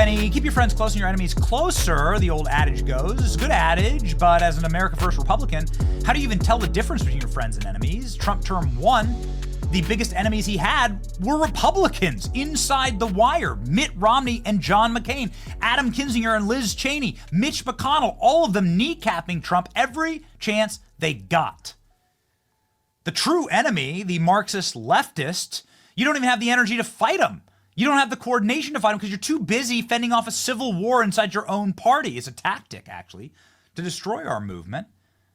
Kenny. Keep your friends close and your enemies closer, the old adage goes. It's a good adage, but as an America First Republican, how do you even tell the difference between your friends and enemies? Trump term 1, the biggest enemies he had were Republicans inside the wire. Mitt Romney and John McCain, Adam Kinzinger and Liz Cheney, Mitch McConnell, all of them kneecapping Trump every chance they got. The true enemy, the Marxist leftists, you don't even have the energy to fight them. You don't have the coordination to fight them because you're too busy fending off a civil war inside your own party. It's a tactic, actually, to destroy our movement.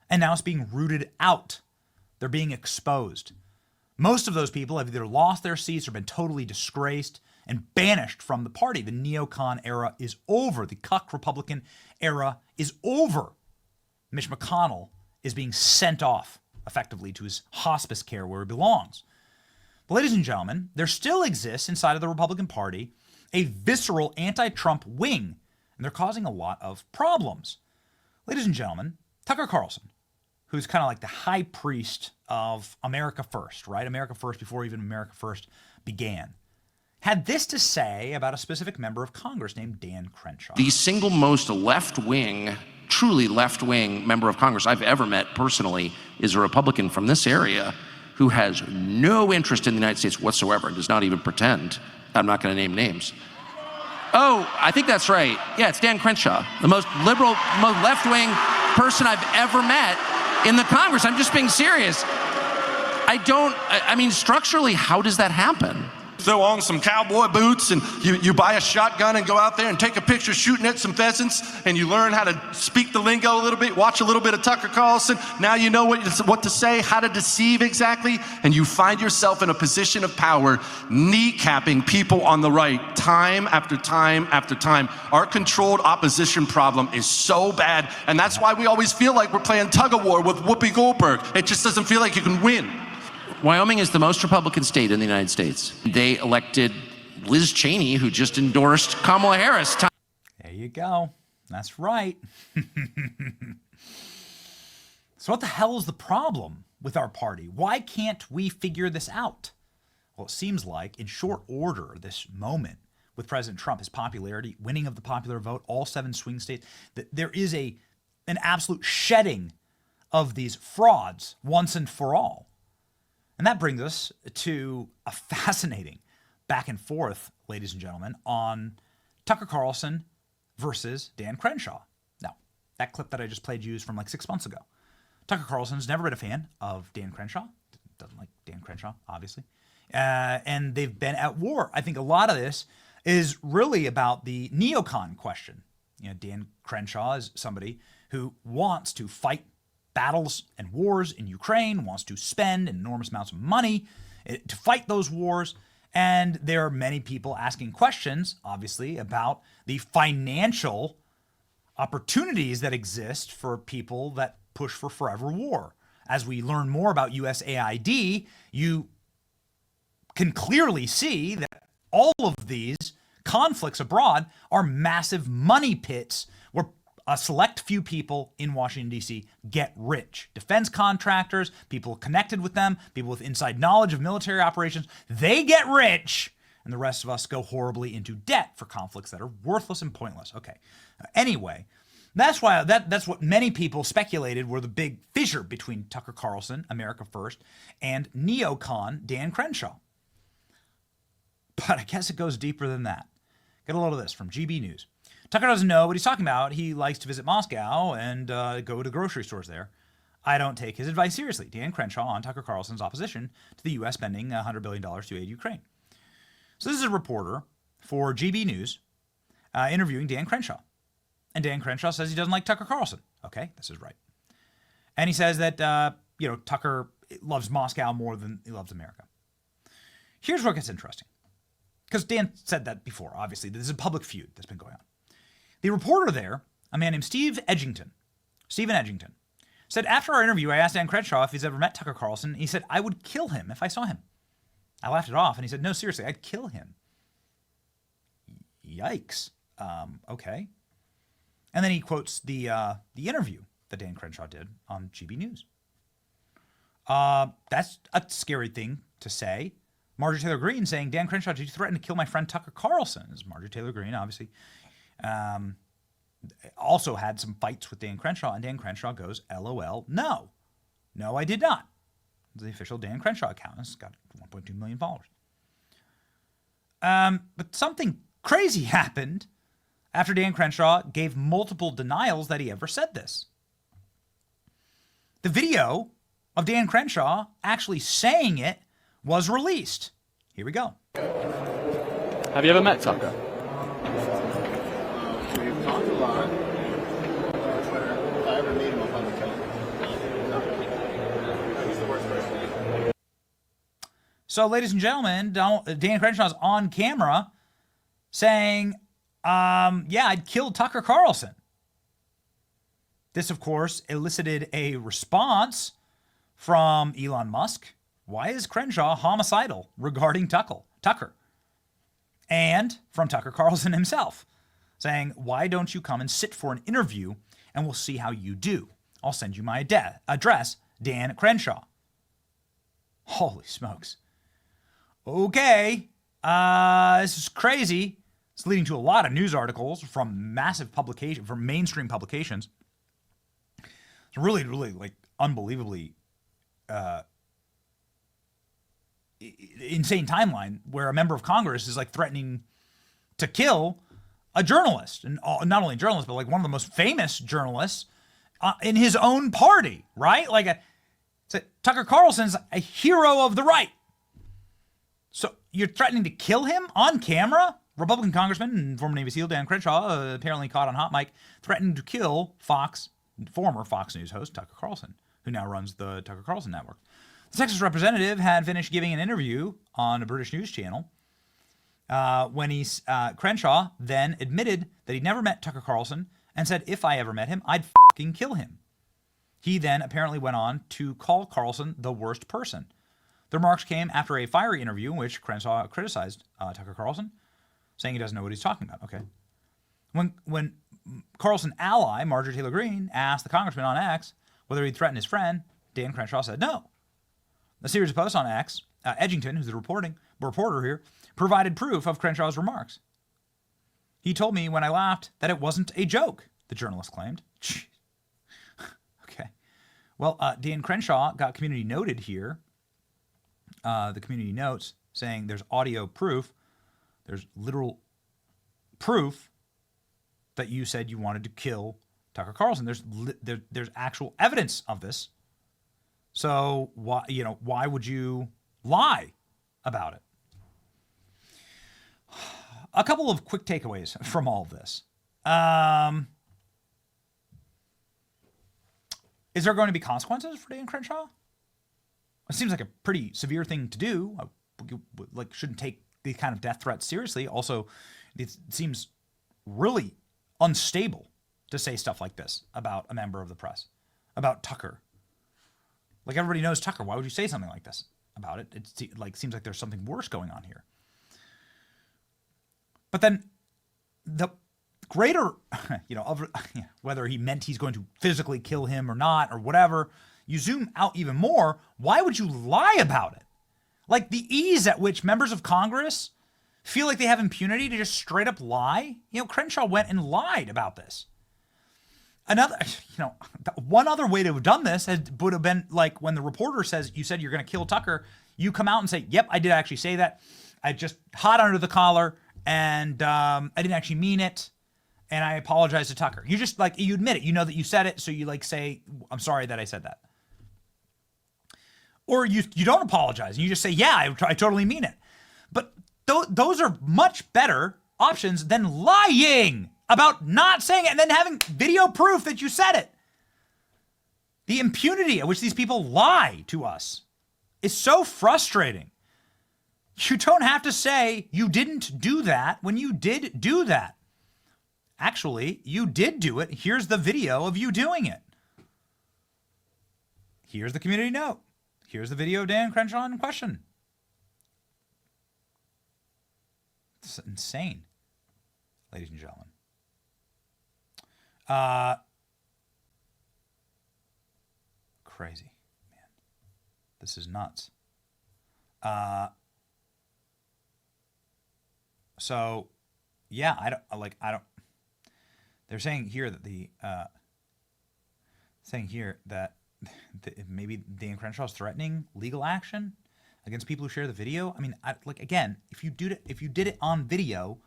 And now it's being rooted out. They're being exposed. Most of those people have either lost their seats or been totally disgraced and banished from the party. The neocon era is over. The cuck Republican era is over. Mitch McConnell is being sent off effectively to his hospice care where he belongs. But ladies and gentlemen, there still exists inside of the Republican Party a visceral anti-Trump wing, and they're causing a lot of problems. Ladies and gentlemen, Tucker Carlson, who's kind of like the high priest of America First, right? America First before even America First began, had this to say about a specific member of Congress named Dan Crenshaw. The single most left-wing, truly left-wing member of Congress I've ever met personally is a Republican from this area who has no interest in the United States whatsoever and does not even pretend. I'm not going to name names. Oh, I think that's right. Yeah, it's Dan Crenshaw, the most liberal, most left-wing person I've ever met in the Congress. I'm just being serious. I mean, structurally, how does that happen? Throw on some cowboy boots and you buy a shotgun and go out there and take a picture shooting at some pheasants, and you learn how to speak the lingo a little bit, watch a little bit of Tucker Carlson. Now you know what to say, how to deceive exactly, and you find yourself in a position of power, kneecapping people on the right time after time after time. Our controlled opposition problem is so bad, and that's why we always feel like we're playing tug-of-war with Whoopi Goldberg. It just doesn't feel like you can win. Wyoming is the most Republican state in the United States. They elected Liz Cheney, who just endorsed Kamala Harris. There you go. That's right. So what the hell is the problem with our party? Why can't we figure this out? Well, it seems like in short order, this moment with President Trump, his popularity, winning of the popular vote, all 7 swing states, that there is an absolute shedding of these frauds once and for all. And that brings us to a fascinating back and forth, ladies and gentlemen, on Tucker Carlson versus Dan Crenshaw. Now, that clip that I just played you is from like 6 months ago. Tucker Carlson's never been a fan of Dan Crenshaw. Doesn't like Dan Crenshaw, obviously. And they've been at war. I think a lot of this is really about the neocon question. You know, Dan Crenshaw is somebody who wants to fight battles and wars in Ukraine, wants to spend enormous amounts of money to fight those wars. And there are many people asking questions, obviously, about the financial opportunities that exist for people that push for forever war. As we learn more about USAID, you can clearly see that all of these conflicts abroad are massive money pits where a select few people in Washington, D.C. get rich. Defense contractors, people connected with them, people with inside knowledge of military operations, they get rich, and the rest of us go horribly into debt for conflicts that are worthless and pointless. Okay. Anyway, that's what many people speculated were the big fissure between Tucker Carlson, America First, and neocon Dan Crenshaw. But I guess it goes deeper than that. Get a load of this from GB News. Tucker doesn't know what he's talking about. He likes to visit Moscow and go to grocery stores there. I don't take his advice seriously. Dan Crenshaw on Tucker Carlson's opposition to the U.S. spending $100 billion to aid Ukraine. So this is a reporter for GB News interviewing Dan Crenshaw. And Dan Crenshaw says he doesn't like Tucker Carlson. Okay, this is right. And he says that, Tucker loves Moscow more than he loves America. Here's where it gets interesting. Because Dan said that before, obviously. This is a public feud that's been going on. The reporter there, a man named Stephen Edgington, said, after our interview, I asked Dan Crenshaw if he's ever met Tucker Carlson. He said, I would kill him if I saw him. I laughed it off, and he said, no, seriously, I'd kill him. Yikes. Okay. And then he quotes the interview that Dan Crenshaw did on GB News. That's a scary thing to say. Marjorie Taylor Greene saying, Dan Crenshaw, did you threaten to kill my friend Tucker Carlson? This is Marjorie Taylor Greene, obviously Also had some fights with Dan Crenshaw, and Dan Crenshaw goes, LOL, no, I did not. The official Dan Crenshaw account has got 1.2 million followers. But something crazy happened after Dan Crenshaw gave multiple denials that he ever said this. The video of Dan Crenshaw actually saying it was released. Here we go. Have you ever met Tucker? We've talked a lot. If I ever meet him, I'll probably kill him. He's the worst person. So, ladies and gentlemen, Dan Crenshaw's on camera saying, yeah, I'd kill Tucker Carlson. This, of course, elicited a response from Elon Musk. Why is Crenshaw homicidal regarding Tucker? And from Tucker Carlson himself, saying, why don't you come and sit for an interview and we'll see how you do. I'll send you my address, Dan Crenshaw. Holy smokes. Okay, this is crazy. It's leading to a lot of news articles from from mainstream publications. It's really, like unbelievably insane timeline where a member of Congress is like threatening to kill a journalist, and not only a journalist, but like one of the most famous journalists in his own party, right? Like Tucker Carlson's a hero of the right. So you're threatening to kill him on camera? Republican Congressman and former Navy SEAL Dan Crenshaw, apparently caught on hot mic, threatened to kill former Fox News host Tucker Carlson, who now runs the Tucker Carlson network. The Texas representative had finished giving an interview on a British news channel when Crenshaw then admitted that he'd never met Tucker Carlson and said, if I ever met him, I'd fucking kill him. He then apparently went on to call Carlson the worst person. The remarks came after a fiery interview in which Crenshaw criticized Tucker Carlson, saying he doesn't know what he's talking about. Okay. When Carlson ally Marjorie Taylor Greene asked the congressman on X whether he'd threatened his friend, Dan Crenshaw said no. A series of posts on X, Edgington, who's the reporter here, provided proof of Crenshaw's remarks. He told me when I laughed that it wasn't a joke, the journalist claimed. Okay. Well, Dan Crenshaw got community noted here. The community notes saying there's audio proof, there's literal proof that you said you wanted to kill Tucker Carlson. There's actual evidence of this. So why would you lie about it? A couple of quick takeaways from all of this. Is there going to be consequences for Dan Crenshaw? It seems like a pretty severe thing to do. Shouldn't take these kind of death threats seriously. Also, it seems really unstable to say stuff like this about a member of the press, about Tucker. Like, everybody knows Tucker. Why would you say something like this about it? It seems like there's something worse going on here. But then the greater, whether he meant he's going to physically kill him or not or whatever, you zoom out even more, why would you lie about it? Like, the ease at which members of Congress feel like they have impunity to just straight up lie. Crenshaw went and lied about this. One other way to have done this would have been like when the reporter says, you said you're going to kill Tucker, you come out and say, yep, I did actually say that. I just hot under the collar and I didn't actually mean it. And I apologize to Tucker. You just you admit it. You know that you said it. So you say, I'm sorry that I said that. Or you don't apologize and you just say, yeah, I totally mean it. But those are much better options than lying about not saying it and then having video proof that you said it. The impunity at which these people lie to us is so frustrating. You don't have to say you didn't do that when you did do that. Actually, you did do it. Here's the video of you doing it. Here's the community note. Here's the video of Dan Crenshaw in question. It's insane, ladies and gentlemen. Crazy, man. This is nuts. So, yeah, They're saying here that maybe Dan Crenshaw is threatening legal action against people who share the video. I mean, again, if you did it on video,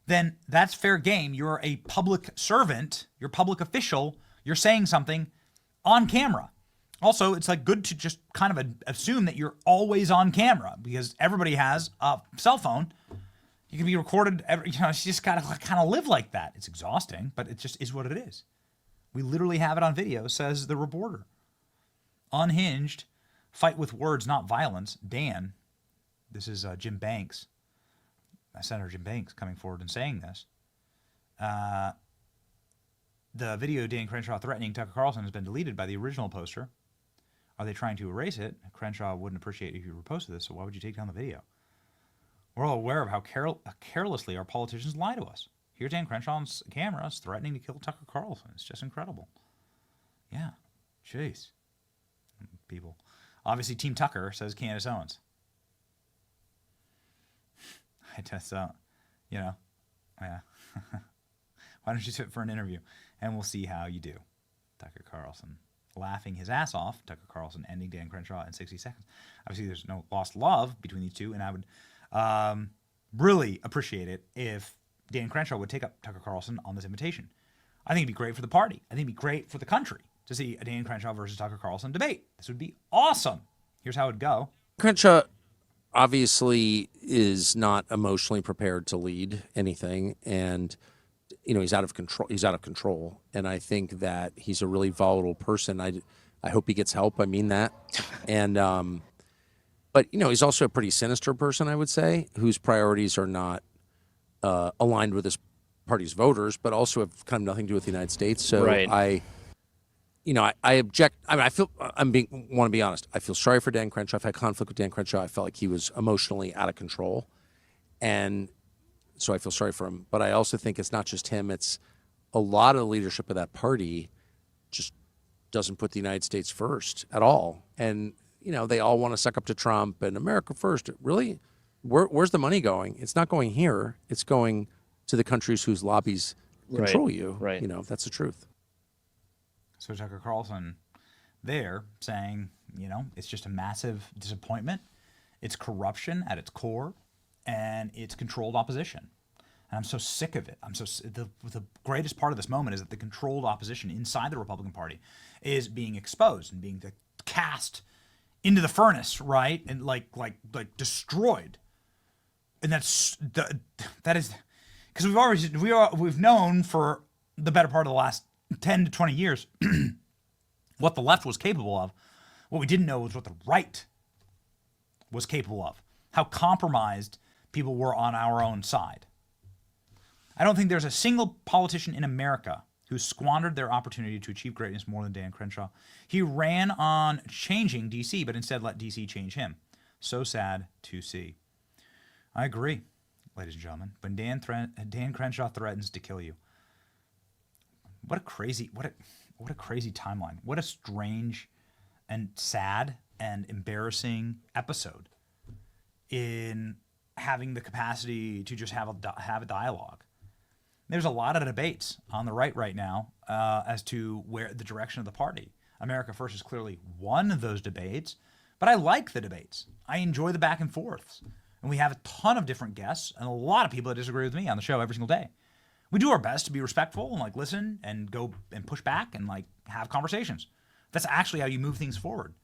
then that's fair game. You're a public servant, you're a public official, you're saying something on camera. Also, it's like good to just kind of assume that you're always on camera because everybody has a cell phone. You can be recorded. You just gotta kind of live like that. It's exhausting, but it just is what it is. We literally have it on video, says the reporter. Unhinged, fight with words, not violence. Dan, this is Jim Banks, Senator Jim Banks, coming forward and saying this. The video Dan Crenshaw threatening Tucker Carlson has been deleted by the original poster. Are they trying to erase it? Crenshaw wouldn't appreciate if you reposted this, so why would you take down the video? We're all aware of how carelessly our politicians lie to us. Here Dan Crenshaw on camera is threatening to kill Tucker Carlson. It's just incredible. Yeah, jeez. People. Obviously, Team Tucker, says Candace Owens. I just, yeah. Why don't you sit for an interview and we'll see how you do. Tucker Carlson laughing his ass off. Tucker Carlson ending Dan Crenshaw in 60 seconds. Obviously, there's no lost love between these two, and I would really appreciate it if Dan Crenshaw would take up Tucker Carlson on this invitation. I think it'd be great for the party. I think it'd be great for the country to see a Dan Crenshaw versus Tucker Carlson debate. This would be awesome. Here's how it'd go. Crenshaw obviously is not emotionally prepared to lead anything, and he's out of control. He's out of control, and I think that he's a really volatile person. I hope he gets help. I mean that, and but he's also a pretty sinister person, I would say, whose priorities are not aligned with his party's voters, but also have kind of nothing to do with the United States. So right. I object. I mean, want to be honest. I feel sorry for Dan Crenshaw. I've had conflict with Dan Crenshaw. I felt like he was emotionally out of control, and so I feel sorry for him. But I also think it's not just him. It's a lot of the leadership of that party just doesn't put the United States first at all. And they all want to suck up to Trump and America first. Really, where's the money going? It's not going here. It's going to the countries whose lobbies control you. Right. That's the truth. So Tucker Carlson there saying, it's just a massive disappointment. It's corruption at its core, and it's controlled opposition. And I'm so sick of it. The greatest part of this moment is that the controlled opposition inside the Republican Party is being exposed and being cast into the furnace, right? And like destroyed. And that is because we've known for the better part of the last 10 to 20 years what the left was capable of. What we didn't know was what the right was capable of. How compromised people were on our own side. I don't think there's a single politician in America who squandered their opportunity to achieve greatness more than Dan Crenshaw. He ran on changing D.C., but instead let D.C. change him. So sad to see. I agree, ladies and gentlemen. When Dan Crenshaw threatens to kill you, what a crazy timeline. What a strange and sad and embarrassing episode in having the capacity to just have a dialogue. There's a lot of debates on the right now as to where the direction of the party. America First is clearly one of those debates, but I like the debates. I enjoy the back and forths. And we have a ton of different guests and a lot of people that disagree with me on the show every single day. We do our best to be respectful and listen and go and push back and have conversations. That's actually how you move things forward.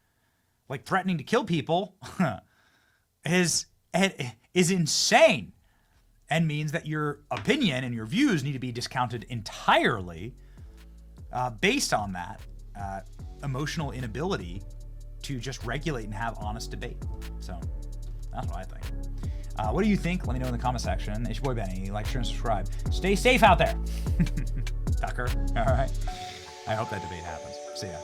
Threatening to kill people is insane and means that your opinion and your views need to be discounted entirely based on that emotional inability to just regulate and have honest debate. So that's what I think. What do you think? Let me know in the comment section. It's your boy Benny. Like, share, and subscribe. Stay safe out there. Tucker. All right. I hope that debate happens. See ya.